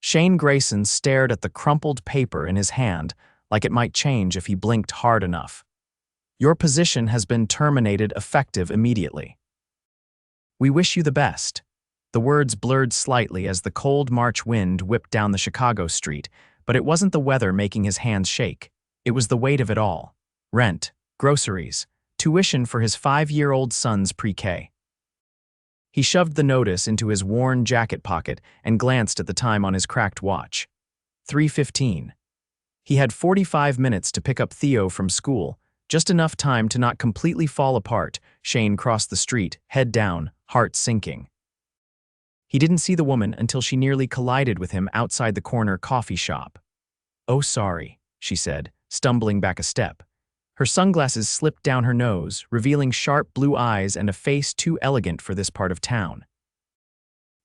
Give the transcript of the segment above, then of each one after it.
Shane Grayson stared at the crumpled paper in his hand like it might change if he blinked hard enough. Your position has been terminated effective immediately. We wish you the best. The words blurred slightly as the cold March wind whipped down the Chicago street, but it wasn't the weather making his hands shake. It was the weight of it all. Rent, groceries, tuition for his 5-year-old son's pre-K. He shoved the notice into his worn jacket pocket and glanced at the time on his cracked watch. 3:15. He had 45 minutes to pick up Theo from school, just enough time to not completely fall apart. Shane crossed the street, head down, heart sinking. He didn't see the woman until she nearly collided with him outside the corner coffee shop. "Oh, sorry," she said, stumbling back a step. Her sunglasses slipped down her nose, revealing sharp blue eyes and a face too elegant for this part of town.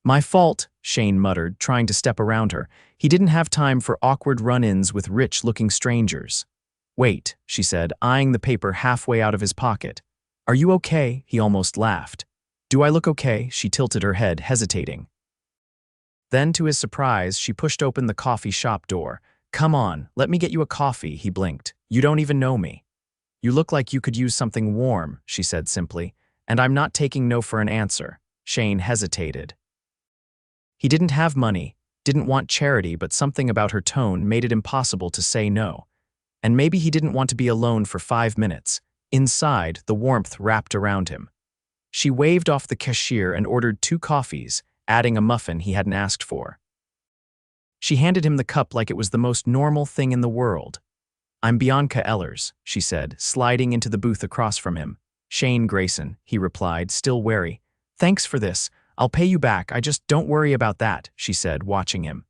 "My fault," Shane muttered, trying to step around her. He didn't have time for awkward run-ins with rich-looking strangers. "Wait," she said, eyeing the paper halfway out of his pocket. "Are you okay?" He almost laughed. "Do I look okay?" She tilted her head, hesitating. Then, to his surprise, she pushed open the coffee shop door. "Come on, let me get you a coffee," he blinked. "You don't even know me." "You look like you could use something warm," she said simply, "and I'm not taking no for an answer." Shane hesitated. He didn't have money, didn't want charity, but something about her tone made it impossible to say no. And maybe he didn't want to be alone for 5 minutes. Inside, the warmth wrapped around him. She waved off the cashier and ordered 2 coffees, adding a muffin he hadn't asked for. She handed him the cup like it was the most normal thing in the world. "I'm Bianca Ellers," she said, sliding into the booth across from him. "Shane Grayson," he replied, still wary. "Thanks for this. I'll pay you back, I just don't worry about that," she said, watching him.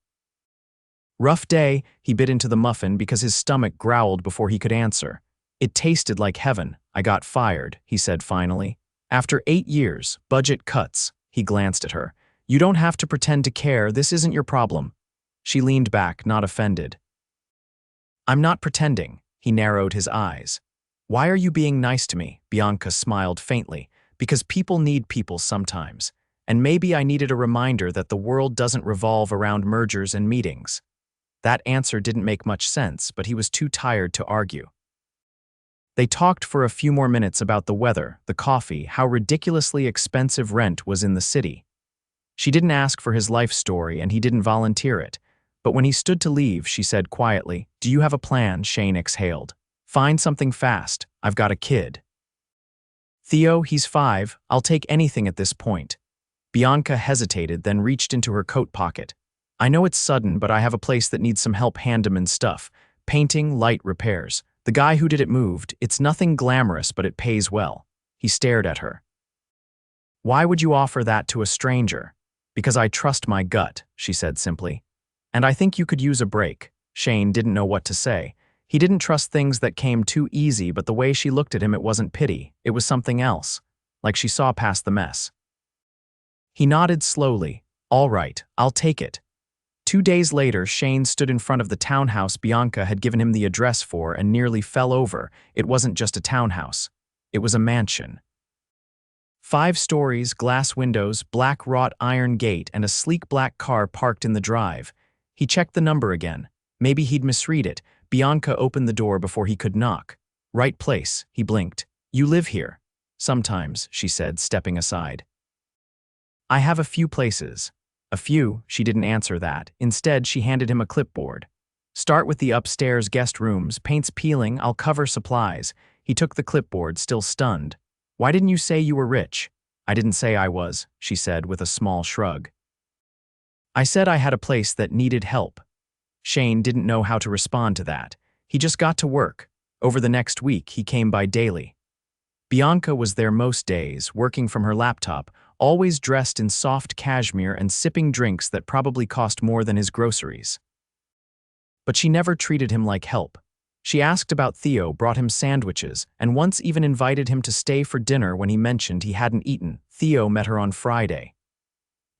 "Rough day," he bit into the muffin because his stomach growled before he could answer. "It tasted like heaven. I got fired," he said finally. "After 8 years, budget cuts." He glanced at her. "You don't have to pretend to care, this isn't your problem." She leaned back, not offended. "I'm not pretending." He narrowed his eyes. "Why are you being nice to me?" Bianca smiled faintly. "Because people need people sometimes. And maybe I needed a reminder that the world doesn't revolve around mergers and meetings." That answer didn't make much sense, but he was too tired to argue. They talked for a few more minutes about the weather, the coffee, how ridiculously expensive rent was in the city. She didn't ask for his life story, and he didn't volunteer it. But when he stood to leave, she said quietly, "Do you have a plan?" Shane exhaled. "Find something fast. I've got a kid." "Theo, he's 5. I'll take anything at this point." Bianca hesitated, then reached into her coat pocket. "I know it's sudden, but I have a place that needs some help handyman stuff. Painting, light repairs. The guy who did it moved. It's nothing glamorous, but it pays well." He stared at her. "Why would you offer that to a stranger?" "Because I trust my gut," she said simply. "And I think you could use a break." Shane didn't know what to say. He didn't trust things that came too easy, but the way she looked at him, it wasn't pity. It was something else, like she saw past the mess. He nodded slowly. "All right, I'll take it." 2 days later, Shane stood in front of the townhouse Bianca had given him the address for and nearly fell over. It wasn't just a townhouse. It was a mansion. 5 stories, glass windows, black wrought iron gate, and a sleek black car parked in the drive. He checked the number again. Maybe he'd misread it. Bianca opened the door before he could knock. "Right place," he blinked. "You live here?" "Sometimes," she said, stepping aside. "I have a few places." "A few?" She didn't answer that. Instead, she handed him a clipboard. "Start with the upstairs guest rooms. Paint's peeling. I'll cover supplies." He took the clipboard, still stunned. "Why didn't you say you were rich?" "I didn't say I was," she said with a small shrug. "I said I had a place that needed help." Shane didn't know how to respond to that. He just got to work. Over the next week, he came by daily. Bianca was there most days, working from her laptop, always dressed in soft cashmere and sipping drinks that probably cost more than his groceries. But she never treated him like help. She asked about Theo, brought him sandwiches, and once even invited him to stay for dinner when he mentioned he hadn't eaten. Theo met her on Friday.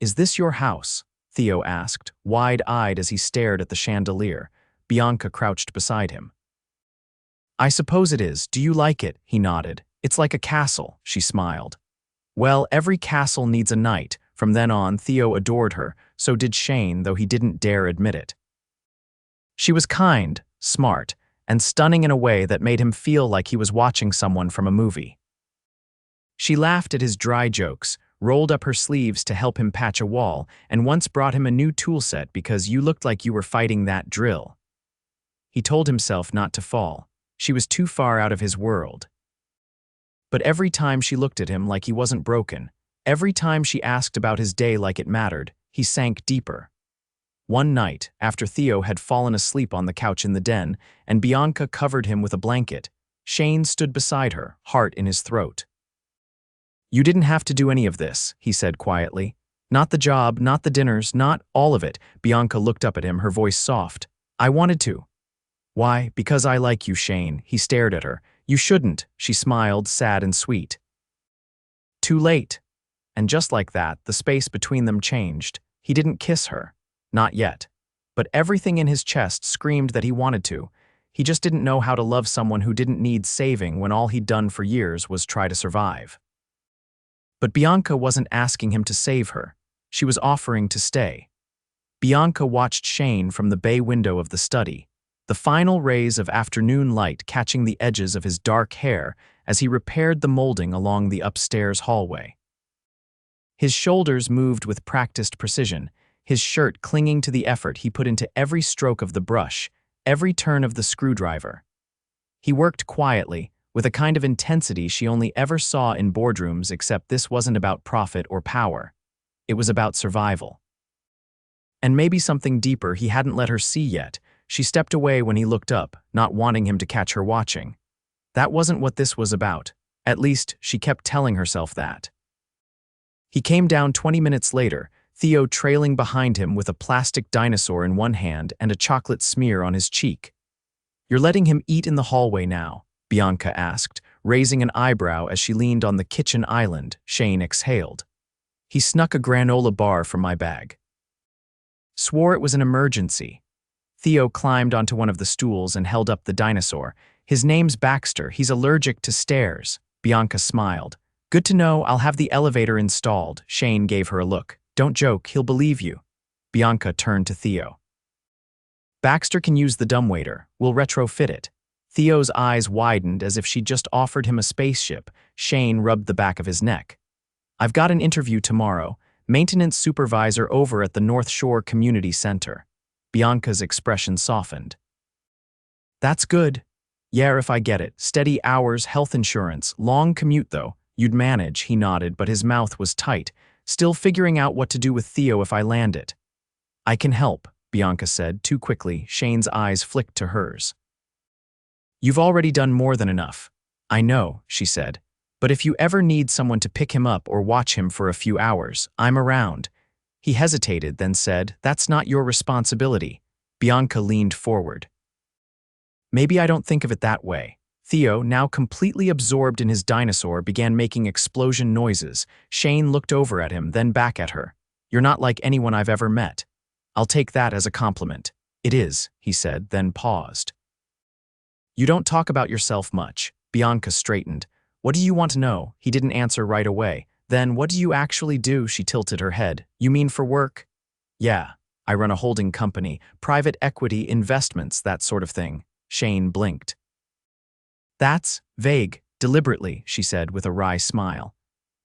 "Is this your house?" Theo asked, wide-eyed as he stared at the chandelier. Bianca crouched beside him. "I suppose it is. Do you like it?" He nodded. "It's like a castle," she smiled. "Well, every castle needs a knight. From then on, Theo adored her, so did Shane, though he didn't dare admit it. She was kind, smart, and stunning in a way that made him feel like he was watching someone from a movie. She laughed at his dry jokes, rolled up her sleeves to help him patch a wall, and once brought him a new tool set because you looked like you were fighting that drill. He told himself not to fall. She was too far out of his world. But every time she looked at him like he wasn't broken, every time she asked about his day like it mattered, he sank deeper. One night, after Theo had fallen asleep on the couch in the den and Bianca covered him with a blanket, Shane stood beside her, heart in his throat. "You didn't have to do any of this," he said quietly. "Not the job, not the dinners, not all of it." Bianca looked up at him, her voice soft. "I wanted to." "Why? Because I like you, Shane." He stared at her. "You shouldn't." She smiled, sad and sweet. Too late. And just like that, the space between them changed. He didn't kiss her. Not yet. But everything in his chest screamed that he wanted to. He just didn't know how to love someone who didn't need saving when all he'd done for years was try to survive. But Bianca wasn't asking him to save her. She was offering to stay. Bianca watched Shane from the bay window of the study, the final rays of afternoon light catching the edges of his dark hair as he repaired the molding along the upstairs hallway. His shoulders moved with practiced precision, his shirt clinging to the effort he put into every stroke of the brush, every turn of the screwdriver. He worked quietly, with a kind of intensity she only ever saw in boardrooms, except this wasn't about profit or power. It was about survival. And maybe something deeper he hadn't let her see yet. She stepped away when he looked up, not wanting him to catch her watching. That wasn't what this was about. At least, she kept telling herself that. He came down 20 minutes later, Theo trailing behind him with a plastic dinosaur in one hand and a chocolate smear on his cheek. "You're letting him eat in the hallway now?" Bianca asked, raising an eyebrow as she leaned on the kitchen island. Shane exhaled. "He snuck a granola bar from my bag. Swore it was an emergency." Theo climbed onto one of the stools and held up the dinosaur. "His name's Baxter. He's allergic to stairs." Bianca smiled. "Good to know. I'll have the elevator installed." Shane gave her a look. "Don't joke, he'll believe you." Bianca turned to Theo. "Baxter can use the dumbwaiter. We'll retrofit it." Theo's eyes widened as if she'd just offered him a spaceship. Shane rubbed the back of his neck. "I've got an interview tomorrow. Maintenance supervisor over at the North Shore Community Center." Bianca's expression softened. "That's good. Yeah, if I get it. Steady hours, health insurance, long commute though. You'd manage." He nodded, but his mouth was tight, still figuring out what to do with Theo if I land it. "I can help," Bianca said, too quickly. Shane's eyes flicked to hers. "You've already done more than enough." "I know," she said. "But if you ever need someone to pick him up or watch him for a few hours, I'm around." He hesitated, then said, "That's not your responsibility." Bianca leaned forward. "Maybe I don't think of it that way." Theo, now completely absorbed in his dinosaur, began making explosion noises. Shane looked over at him, then back at her. "You're not like anyone I've ever met." "I'll take that as a compliment." "It is," he said, then paused. "You don't talk about yourself much." Bianca straightened. "What do you want to know?" He didn't answer right away. "Then what do you actually do?" She tilted her head. "You mean for work?" "Yeah, I run a holding company, private equity, investments, that sort of thing." Shane blinked. "That's vague." "Deliberately," she said with a wry smile.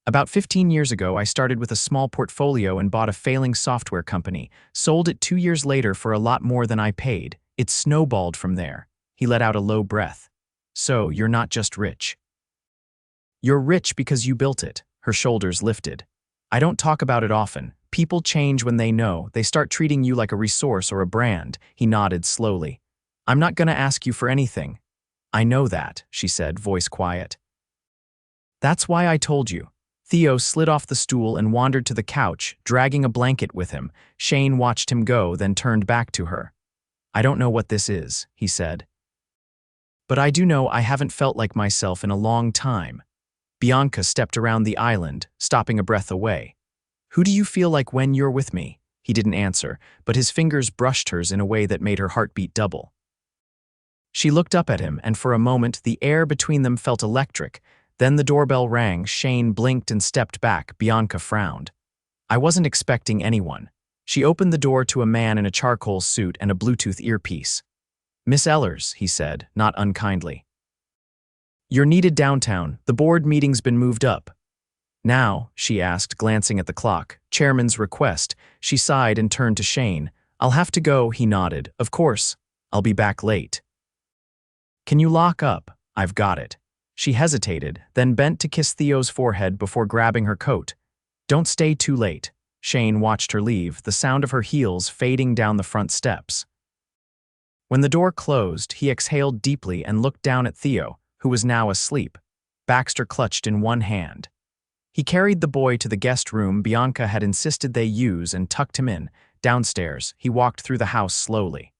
"About 15 years ago, I started with a small portfolio and bought a failing software company, sold it 2 years later for a lot more than I paid. It snowballed from there." He let out a low breath. "So, you're not just rich. You're rich because you built it." Her shoulders lifted. "I don't talk about it often. People change when they know. They start treating you like a resource or a brand." He nodded slowly. "I'm not gonna ask you for anything." "I know that," she said, voice quiet. "That's why I told you." Theo slid off the stool and wandered to the couch, dragging a blanket with him. Shane watched him go, then turned back to her. "I don't know what this is," he said. "But I do know I haven't felt like myself in a long time." Bianca stepped around the island, stopping a breath away. "Who do you feel like when you're with me?" He didn't answer, but his fingers brushed hers in a way that made her heartbeat double. She looked up at him, and for a moment the air between them felt electric. Then the doorbell rang. Shane blinked and stepped back. Bianca frowned. I wasn't expecting anyone. She opened the door to a man in a charcoal suit and a Bluetooth earpiece. Miss Ellers, he said, not unkindly. You're needed downtown. The board meeting's been moved up. Now, she asked, glancing at the clock. Chairman's request. She sighed and turned to Shane. I'll have to go, he nodded. Of course. I'll be back late. Can you lock up? I've got it. She hesitated, then bent to kiss Theo's forehead before grabbing her coat. Don't stay too late. Shane watched her leave, the sound of her heels fading down the front steps. When the door closed, he exhaled deeply and looked down at Theo, who was now asleep, Baxter clutched in one hand. He carried the boy to the guest room Bianca had insisted they use and tucked him in. Downstairs, he walked through the house slowly.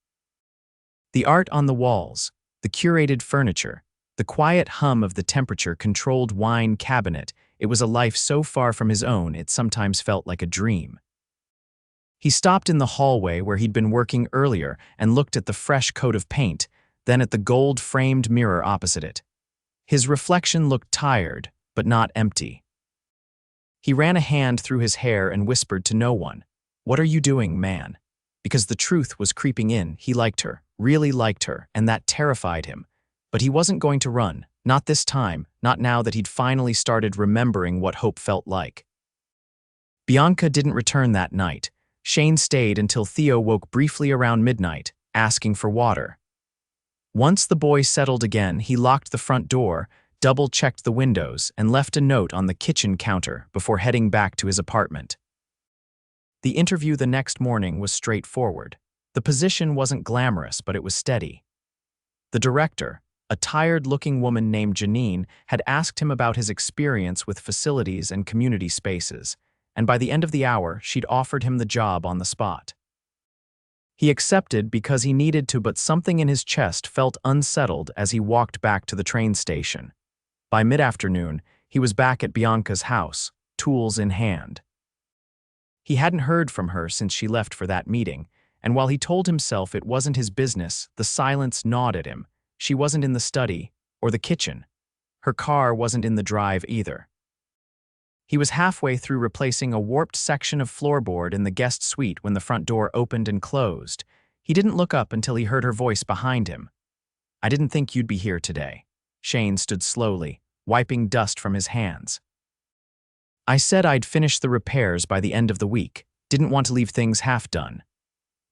The art on the walls, the curated furniture, the quiet hum of the temperature-controlled wine cabinet, it was a life so far from his own it sometimes felt like a dream. He stopped in the hallway where he'd been working earlier and looked at the fresh coat of paint, then at the gold-framed mirror opposite it. His reflection looked tired, but not empty. He ran a hand through his hair and whispered to no one, "What are you doing, man?" Because the truth was creeping in. He liked her, really liked her, and that terrified him. But he wasn't going to run, not this time, not now that he'd finally started remembering what hope felt like. Bianca didn't return that night. Shane stayed until Theo woke briefly around midnight, asking for water. Once the boy settled again, he locked the front door, double-checked the windows, and left a note on the kitchen counter before heading back to his apartment. The interview the next morning was straightforward. The position wasn't glamorous, but it was steady. The director, a tired-looking woman named Janine, had asked him about his experience with facilities and community spaces, and by the end of the hour, she'd offered him the job on the spot. He accepted because he needed to, but something in his chest felt unsettled as he walked back to the train station. By mid-afternoon, he was back at Bianca's house, tools in hand. He hadn't heard from her since she left for that meeting, and while he told himself it wasn't his business, the silence gnawed at him. She wasn't in the study or the kitchen. Her car wasn't in the drive either. He was halfway through replacing a warped section of floorboard in the guest suite when the front door opened and closed. He didn't look up until he heard her voice behind him. "I didn't think you'd be here today." Shane stood slowly, wiping dust from his hands. "I said I'd finish the repairs by the end of the week. Didn't want to leave things half done."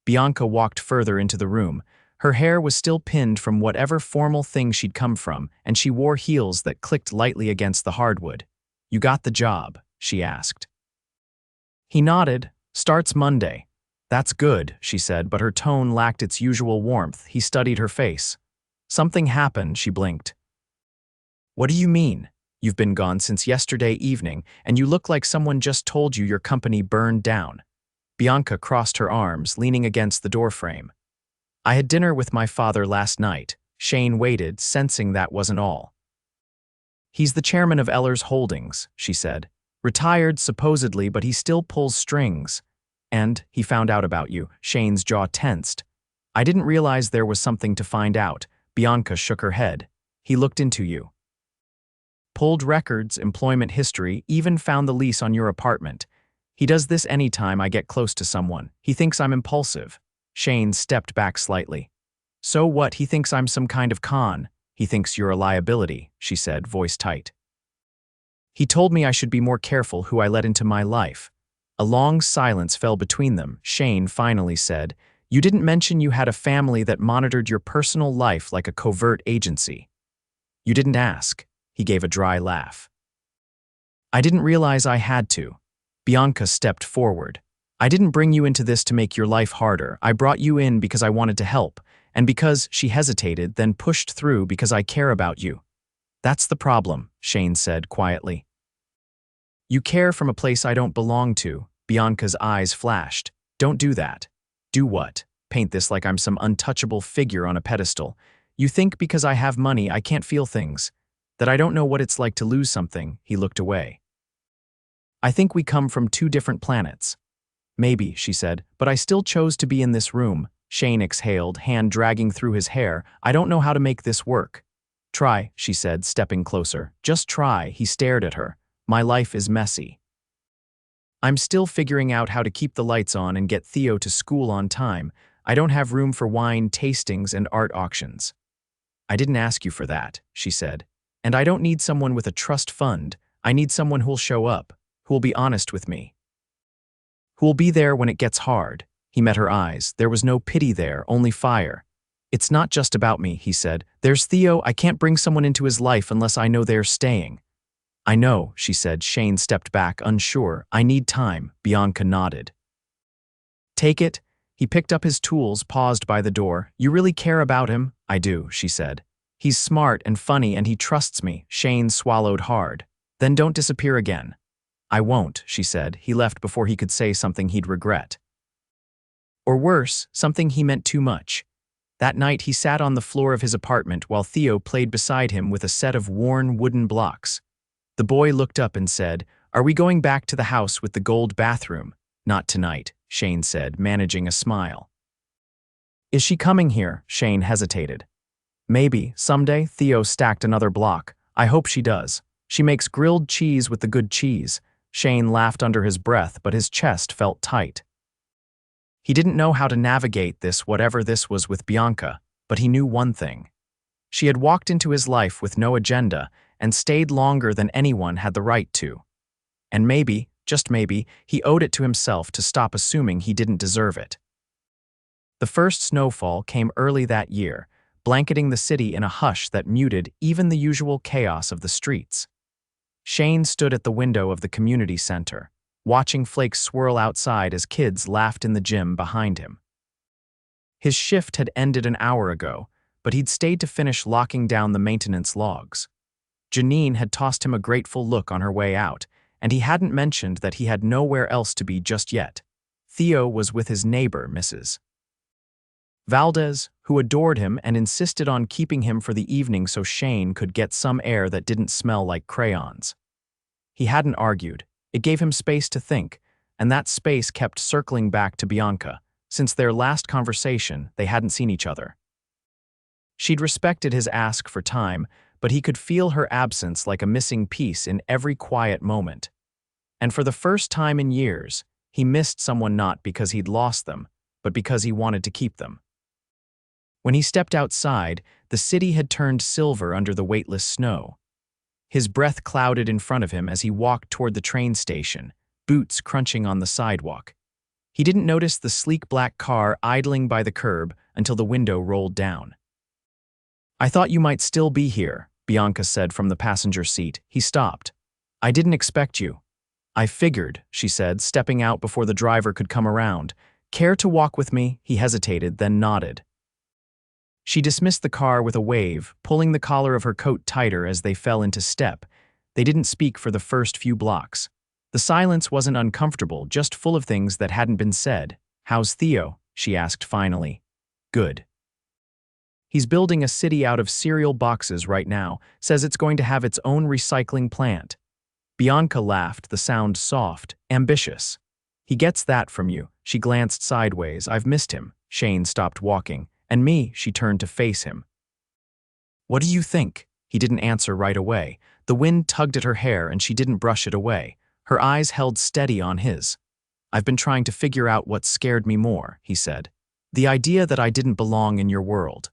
Bianca walked further into the room. Her hair was still pinned from whatever formal thing she'd come from, and she wore heels that clicked lightly against the hardwood. "You got the job?" she asked. He nodded. "Starts Monday." "That's good," she said, but her tone lacked its usual warmth. He studied her face. "Something happened," she blinked. "What do you mean? You've been gone since yesterday evening, and you look like someone just told you your company burned down." Bianca crossed her arms, leaning against the doorframe. "I had dinner with my father last night." Shane waited, sensing that wasn't all. "He's the chairman of Ellers Holdings," she said. "Retired, supposedly, but he still pulls strings. And he found out about you." Shane's jaw tensed. "I didn't realize there was something to find out." Bianca shook her head. "He looked into you. Pulled records, employment history, even found the lease on your apartment. He does this anytime I get close to someone. He thinks I'm impulsive." Shane stepped back slightly. "So what? He thinks I'm some kind of con." "He thinks you're a liability," she said, voice tight. "He told me I should be more careful who I let into my life." A long silence fell between them. Shane finally said, "You didn't mention you had a family that monitored your personal life like a covert agency." "You didn't ask." He gave a dry laugh. "I didn't realize I had to." Bianca stepped forward. "I didn't bring you into this to make your life harder. I brought you in because I wanted to help, and because," she hesitated, then pushed through, "because I care about you." "That's the problem," Shane said quietly. "You care from a place I don't belong to." Bianca's eyes flashed. "Don't do that." "Do what? Paint this like I'm some untouchable figure on a pedestal. You think because I have money I can't feel things, that I don't know what it's like to lose something." He looked away. "I think we come from two different planets." "Maybe," she said, "but I still chose to be in this room." Shane exhaled, hand dragging through his hair. "I don't know how to make this work." "Try," she said, stepping closer. "Just try." He stared at her. "My life is messy." I'm still figuring out how to keep the lights on and get Theo to school on time. I don't have room for wine tastings and art auctions. I didn't ask you for that, she said. And I don't need someone with a trust fund. I need someone who'll show up, who'll be honest with me, who'll be there when it gets hard. He met her eyes. There was no pity there, only fire. It's not just about me, he said. There's Theo. I can't bring someone into his life unless I know they're staying. I know, she said. Shane stepped back, unsure. I need time, Bianca nodded. Take it. He picked up his tools, paused by the door. You really care about him? I do, she said. He's smart and funny and he trusts me. Shane swallowed hard. Then don't disappear again. I won't, she said. He left before he could say something he'd regret. Or worse, something he meant too much. That night he sat on the floor of his apartment while Theo played beside him with a set of worn wooden blocks. The boy looked up and said, Are we going back to the house with the gold bathroom? Not tonight, Shane said, managing a smile. Is she coming here? Shane hesitated. Maybe, someday. Theo stacked another block. I hope she does. She makes grilled cheese with the good cheese. Shane laughed under his breath, but his chest felt tight. He didn't know how to navigate this, whatever this was with Bianca, but he knew one thing. She had walked into his life with no agenda and stayed longer than anyone had the right to. And maybe, just maybe, he owed it to himself to stop assuming he didn't deserve it. The first snowfall came early that year, blanketing the city in a hush that muted even the usual chaos of the streets. Shane stood at the window of the community center, watching flakes swirl outside as kids laughed in the gym behind him. His shift had ended an hour ago, but he'd stayed to finish locking down the maintenance logs. Janine had tossed him a grateful look on her way out, and he hadn't mentioned that he had nowhere else to be just yet. Theo was with his neighbor, Mrs. Valdez, who adored him and insisted on keeping him for the evening so Shane could get some air that didn't smell like crayons. He hadn't argued. It gave him space to think, and that space kept circling back to Bianca. Since their last conversation, they hadn't seen each other. She'd respected his ask for time, but he could feel her absence like a missing piece in every quiet moment. And for the first time in years, he missed someone not because he'd lost them, but because he wanted to keep them. When he stepped outside, the city had turned silver under the weightless snow. His breath clouded in front of him as he walked toward the train station, boots crunching on the sidewalk. He didn't notice the sleek black car idling by the curb until the window rolled down. I thought you might still be here, Bianca said from the passenger seat. He stopped. I didn't expect you. I figured, she said, stepping out before the driver could come around. Care to walk with me? He hesitated, then nodded. She dismissed the car with a wave, pulling the collar of her coat tighter as they fell into step. They didn't speak for the first few blocks. The silence wasn't uncomfortable, just full of things that hadn't been said. How's Theo? She asked finally. Good. He's building a city out of cereal boxes right now, says it's going to have its own recycling plant. Bianca laughed, the sound soft, ambitious. He gets that from you. She glanced sideways. I've missed him. Shane stopped walking. And me, she turned to face him. What do you think? He didn't answer right away. The wind tugged at her hair and she didn't brush it away. Her eyes held steady on his. I've been trying to figure out what scared me more, he said. The idea that I didn't belong in your world.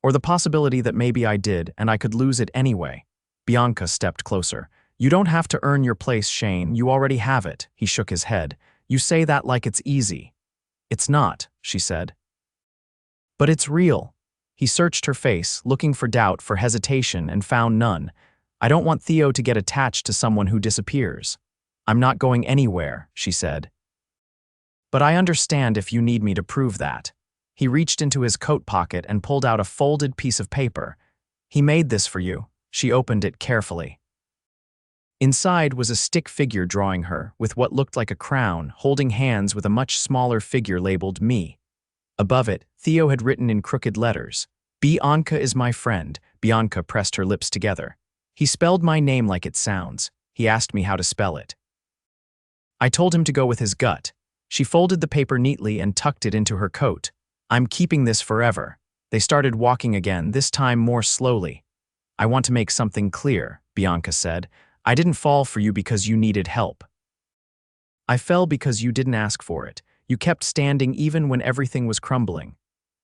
Or the possibility that maybe I did and I could lose it anyway. Bianca stepped closer. You don't have to earn your place, Shane. You already have it. He shook his head. You say that like it's easy. It's not, she said. But it's real. He searched her face, looking for doubt, for hesitation, and found none. I don't want Theo to get attached to someone who disappears. I'm not going anywhere, she said. But I understand if you need me to prove that. He reached into his coat pocket and pulled out a folded piece of paper. He made this for you. She opened it carefully. Inside was a stick figure drawing her, with what looked like a crown, holding hands with a much smaller figure labeled me. Above it, Theo had written in crooked letters, Bianca is my friend. Bianca pressed her lips together. He spelled my name like it sounds. He asked me how to spell it. I told him to go with his gut. She folded the paper neatly and tucked it into her coat. I'm keeping this forever. They started walking again, this time more slowly. I want to make something clear, Bianca said. I didn't fall for you because you needed help. I fell because you didn't ask for it. You kept standing even when everything was crumbling.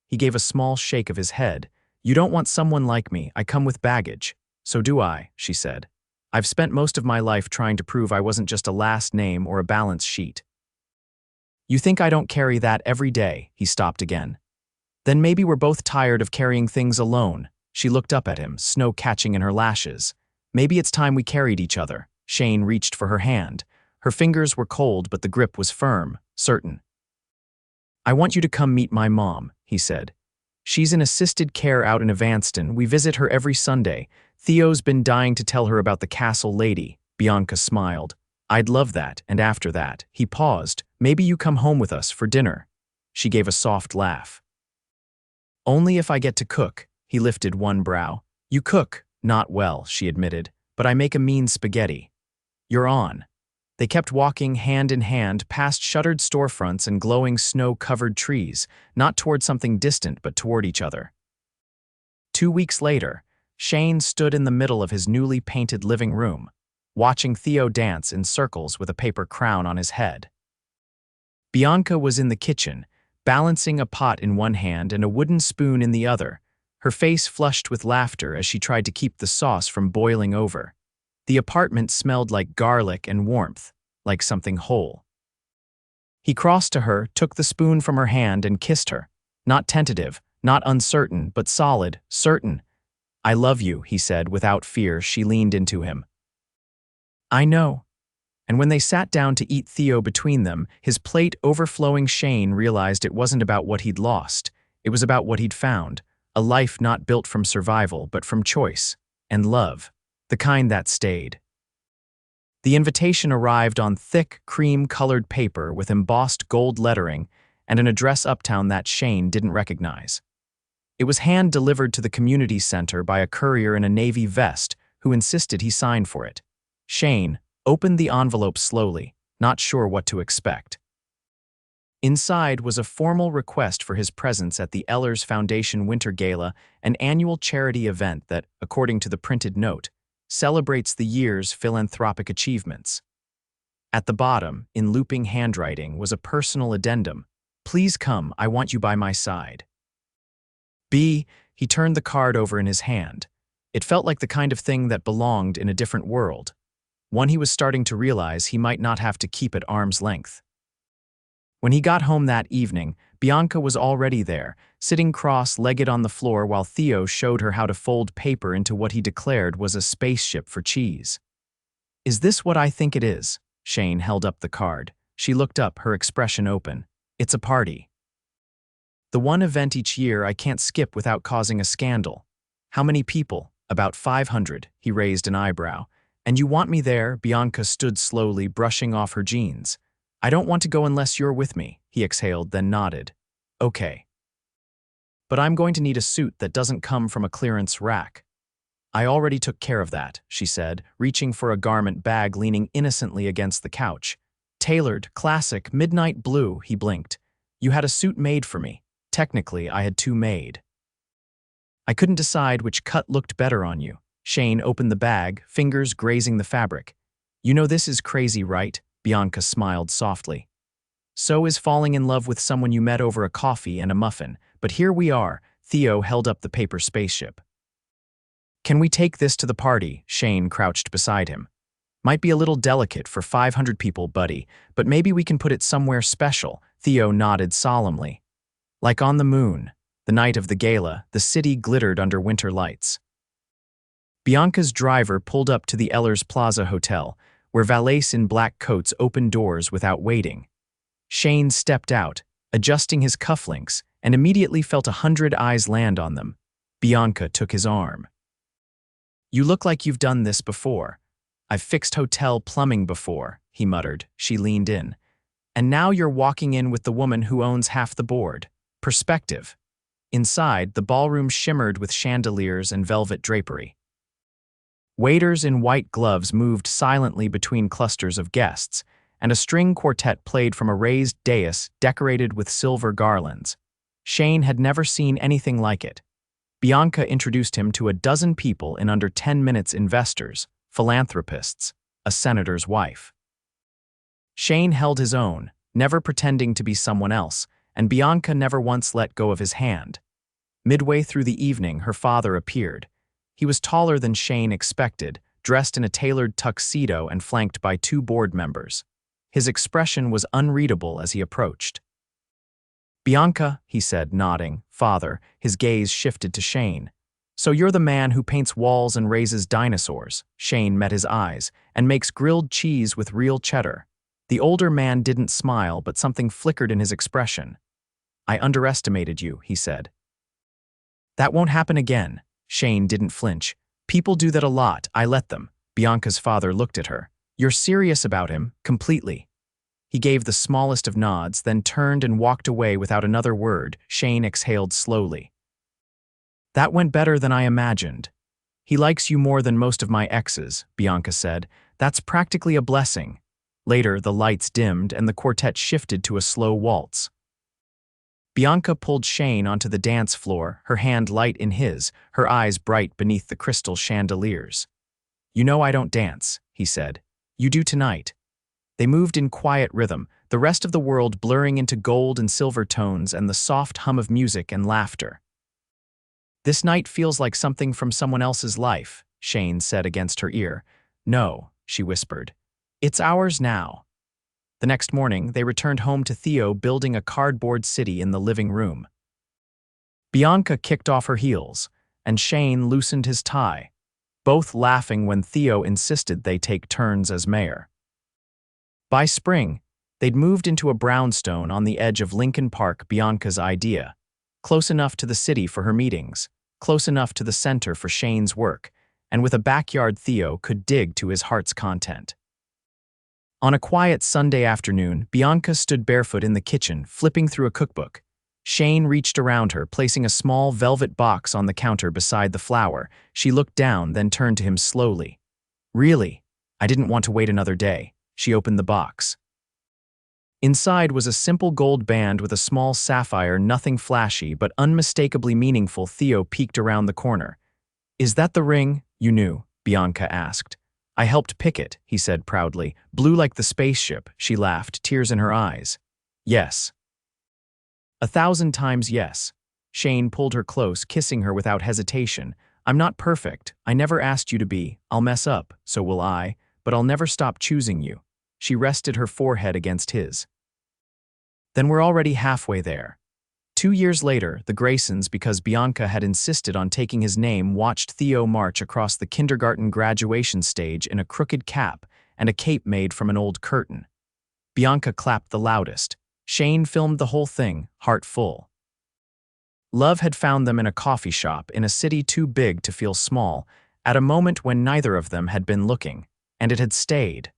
He gave a small shake of his head. You don't want someone like me. I come with baggage. So do I, she said. I've spent most of my life trying to prove I wasn't just a last name or a balance sheet. You think I don't carry that every day? He stopped again. Then maybe we're both tired of carrying things alone. She looked up at him, snow catching in her lashes. Maybe it's time we carried each other. Shane reached for her hand. Her fingers were cold, but the grip was firm, certain. I want you to come meet my mom, he said. She's in assisted care out in Evanston. We visit her every Sunday. Theo's been dying to tell her about the castle lady. Bianca smiled. I'd love that, and after that, he paused. Maybe you come home with us for dinner. She gave a soft laugh. Only if I get to cook. He lifted one brow. You cook. Not well, she admitted, but I make a mean spaghetti. You're on. They kept walking hand in hand past shuttered storefronts and glowing snow-covered trees, not toward something distant but toward each other. 2 weeks later, Shane stood in the middle of his newly painted living room, watching Theo dance in circles with a paper crown on his head. Bianca was in the kitchen, balancing a pot in one hand and a wooden spoon in the other, her face flushed with laughter as she tried to keep the sauce from boiling over. The apartment smelled like garlic and warmth, like something whole. He crossed to her, took the spoon from her hand and kissed her. Not tentative, not uncertain, but solid, certain. I love you, he said without fear. She leaned into him. I know. And when they sat down to eat Theo between them, his plate overflowing, Shane realized it wasn't about what he'd lost. It was about what he'd found. A life not built from survival, but from choice and love. The kind that stayed. The invitation arrived on thick, cream-colored paper with embossed gold lettering and an address uptown that Shane didn't recognize. It was hand-delivered to the community center by a courier in a navy vest who insisted he sign for it. Shane opened the envelope slowly, not sure what to expect. Inside was a formal request for his presence at the Ellers Foundation Winter Gala, an annual charity event that, according to the printed note, celebrates the year's philanthropic achievements. At the bottom, in looping handwriting, was a personal addendum. Please come, I want you by my side. He turned the card over in his hand. It felt like the kind of thing that belonged in a different world, one he was starting to realize he might not have to keep at arm's length. When he got home that evening, Bianca was already there, sitting cross-legged on the floor while Theo showed her how to fold paper into what he declared was a spaceship for cheese. Is this what I think it is? Shane held up the card. She looked up, her expression open. It's a party. The one event each year I can't skip without causing a scandal. How many people? About 500, he raised an eyebrow. And you want me there? Bianca stood slowly, brushing off her jeans. I don't want to go unless you're with me, he exhaled, then nodded. Okay. But I'm going to need a suit that doesn't come from a clearance rack. I already took care of that, she said, reaching for a garment bag leaning innocently against the couch. Tailored, classic, midnight blue, he blinked. You had a suit made for me. Technically, I had two made. I couldn't decide which cut looked better on you. Shane opened the bag, fingers grazing the fabric. You know this is crazy, right? Bianca smiled softly. So is falling in love with someone you met over a coffee and a muffin. But here we are. Theo held up the paper spaceship. Can we take this to the party? Shane crouched beside him. Might be a little delicate for 500 people, buddy, but maybe we can put it somewhere special. Theo nodded solemnly. Like on the moon. The night of the gala, the city glittered under winter lights. Bianca's driver pulled up to the Ellers Plaza Hotel, where valets in black coats opened doors without waiting. Shane stepped out, adjusting his cufflinks, and immediately felt 100 eyes land on them. Bianca took his arm. You look like you've done this before. I've fixed hotel plumbing before, he muttered. She leaned in. And now you're walking in with the woman who owns half the board. Perspective. Inside, the ballroom shimmered with chandeliers and velvet drapery. Waiters in white gloves moved silently between clusters of guests, and a string quartet played from a raised dais decorated with silver garlands. Shane had never seen anything like it. Bianca introduced him to a dozen people in under 10 minutes: investors, philanthropists, a senator's wife. Shane held his own, never pretending to be someone else, and Bianca never once let go of his hand. Midway through the evening, her father appeared. He was taller than Shane expected, dressed in a tailored tuxedo and flanked by 2 board members. His expression was unreadable as he approached. "Bianca," he said, nodding. "Father," his gaze shifted to Shane. "So you're the man who paints walls and raises dinosaurs." Shane met his eyes, "and makes grilled cheese with real cheddar." The older man didn't smile, but something flickered in his expression. "I underestimated you," he said. "That won't happen again." Shane didn't flinch. "People do that a lot, I let them." Bianca's father looked at her. "You're serious about him, completely." He gave the smallest of nods, then turned and walked away without another word. Shane exhaled slowly. "That went better than I imagined." "He likes you more than most of my exes," Bianca said. "That's practically a blessing." Later, the lights dimmed and the quartet shifted to a slow waltz. Bianca pulled Shane onto the dance floor, her hand light in his, her eyes bright beneath the crystal chandeliers. "You know I don't dance," he said. "You do tonight." They moved in quiet rhythm, the rest of the world blurring into gold and silver tones and the soft hum of music and laughter. "This night feels like something from someone else's life," Shane said against her ear. "No," she whispered. "It's ours now." The next morning, they returned home to Theo building a cardboard city in the living room. Bianca kicked off her heels, and Shane loosened his tie, both laughing when Theo insisted they take turns as mayor. By spring, they'd moved into a brownstone on the edge of Lincoln Park, Bianca's idea, close enough to the city for her meetings, close enough to the center for Shane's work, and with a backyard Theo could dig to his heart's content. On a quiet Sunday afternoon, Bianca stood barefoot in the kitchen, flipping through a cookbook. Shane reached around her, placing a small velvet box on the counter beside the flour. She looked down, then turned to him slowly. "Really? I didn't want to wait another day." She opened the box. Inside was a simple gold band with a small sapphire, nothing flashy but unmistakably meaningful. Theo peeked around the corner. "Is that the ring you knew?" Bianca asked. "I helped pick it," he said proudly. "Blue like the spaceship." She laughed, tears in her eyes. "Yes." 1,000 times yes. Shane pulled her close, kissing her without hesitation. "I'm not perfect. I never asked you to be. I'll mess up, so will I, but I'll never stop choosing you." She rested her forehead against his. "Then we're already halfway there." 2 years later, the Graysons, because Bianca had insisted on taking his name, watched Theo march across the kindergarten graduation stage in a crooked cap and a cape made from an old curtain. Bianca clapped the loudest. Shane filmed the whole thing, heart full. Love had found them in a coffee shop in a city too big to feel small, at a moment when neither of them had been looking, and it had stayed.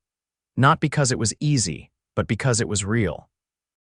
Not because it was easy, but because it was real.